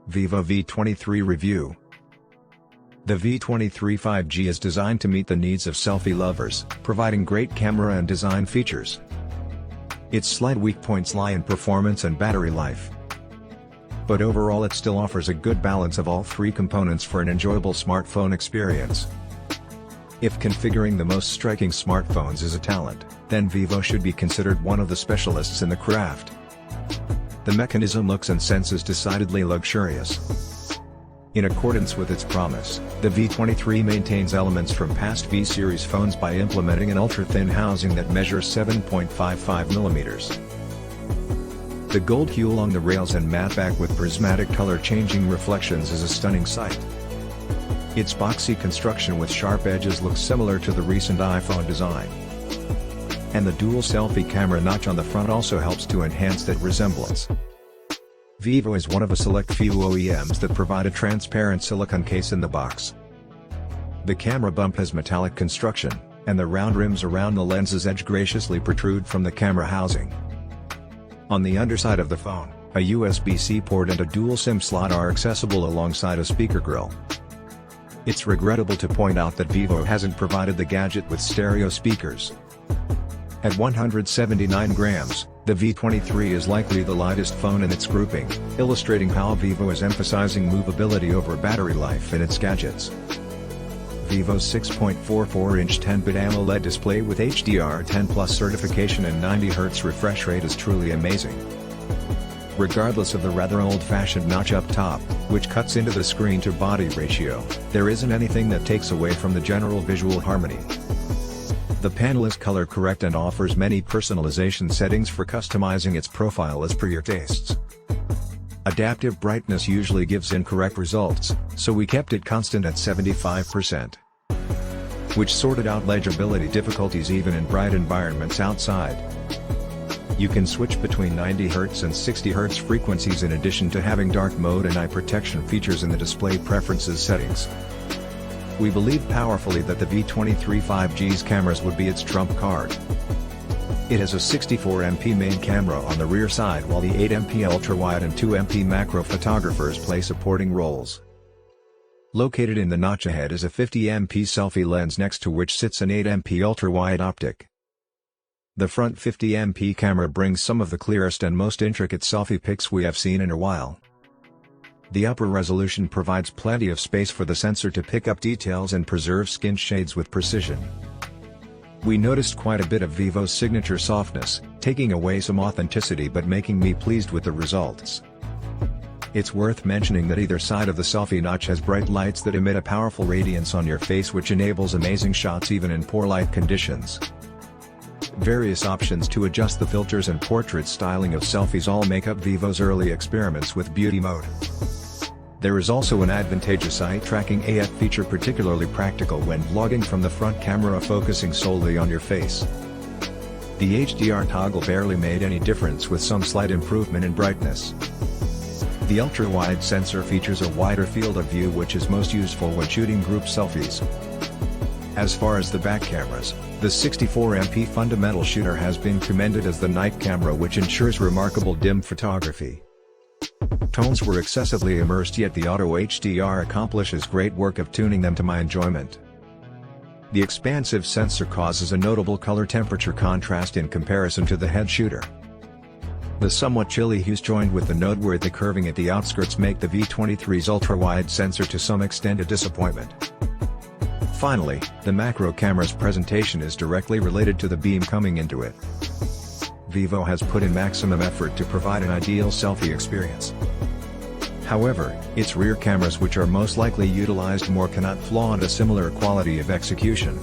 Vivo V23 Review. The V23 5G is designed to meet the needs of selfie lovers, providing great camera and design features. Its slight weak points lie in performance and battery life. But overall it still offers a good balance of all three components for an enjoyable smartphone experience. If configuring the most striking smartphones is a talent, then Vivo should be considered one of the specialists in the craft. The mechanism looks and senses decidedly luxurious. In accordance with its promise, the V23 maintains elements from past V-series phones by implementing an ultra-thin housing that measures 7.55 mm. The gold hue along the rails and matte back with prismatic color-changing reflections is a stunning sight. Its boxy construction with sharp edges looks similar to the recent iPhone design. And the dual selfie camera notch on the front also helps to enhance that resemblance. Vivo is one of a select few OEMs that provide a transparent silicone case in the box. The camera bump has metallic construction, and the round rims around the lens's edge graciously protrude from the camera housing. On the underside of the phone, a USB-C port and a dual SIM slot are accessible alongside a speaker grill. It's regrettable to point out that Vivo hasn't provided the gadget with stereo speakers. At 179 grams, the V23 is likely the lightest phone in its grouping, illustrating how Vivo is emphasizing movability over battery life in its gadgets. Vivo's 6.44-inch 10-bit AMOLED display with HDR10+ certification and 90Hz refresh rate is truly amazing. Regardless of the rather old-fashioned notch up top, which cuts into the screen-to-body ratio, there isn't anything that takes away from the general visual harmony. The panel is color correct and offers many personalization settings for customizing its profile as per your tastes. Adaptive brightness usually gives incorrect results, so we kept it constant at 75%. Which sorted out legibility difficulties even in bright environments outside. You can switch between 90Hz and 60Hz frequencies in addition to having dark mode and eye protection features in the display preferences settings. We believe powerfully that the V23 5G's cameras would be its trump card. It has a 64MP main camera on the rear side while the 8MP ultra-wide and 2MP macro photographers play supporting roles. Located in the notch ahead is a 50MP selfie lens next to which sits an 8MP ultra-wide optic. The front 50MP camera brings some of the clearest and most intricate selfie pics we have seen in a while. The upper resolution provides plenty of space for the sensor to pick up details and preserve skin shades with precision. We noticed quite a bit of Vivo's signature softness, taking away some authenticity but making me pleased with the results. It's worth mentioning that either side of the selfie notch has bright lights that emit a powerful radiance on your face which enables amazing shots even in poor light conditions. Various options to adjust the filters and portrait styling of selfies all make up Vivo's early experiments with beauty mode. There is also an advantageous eye tracking AF feature particularly practical when vlogging from the front camera focusing solely on your face. The HDR toggle barely made any difference with some slight improvement in brightness. The ultra-wide sensor features a wider field of view which is most useful when shooting group selfies. As far as the back cameras, the 64MP fundamental shooter has been commended as the night camera which ensures remarkable dim photography. Tones were excessively immersed yet the auto HDR accomplishes great work of tuning them to my enjoyment. The expansive sensor causes a notable color temperature contrast in comparison to the head shooter. The somewhat chilly hues joined with the noteworthy curving at the outskirts make the V23's ultra-wide sensor to some extent a disappointment. Finally, the macro camera's presentation is directly related to the beam coming into it. Vivo has put in maximum effort to provide an ideal selfie experience. However, its rear cameras which are most likely utilized more cannot flaunt a similar quality of execution.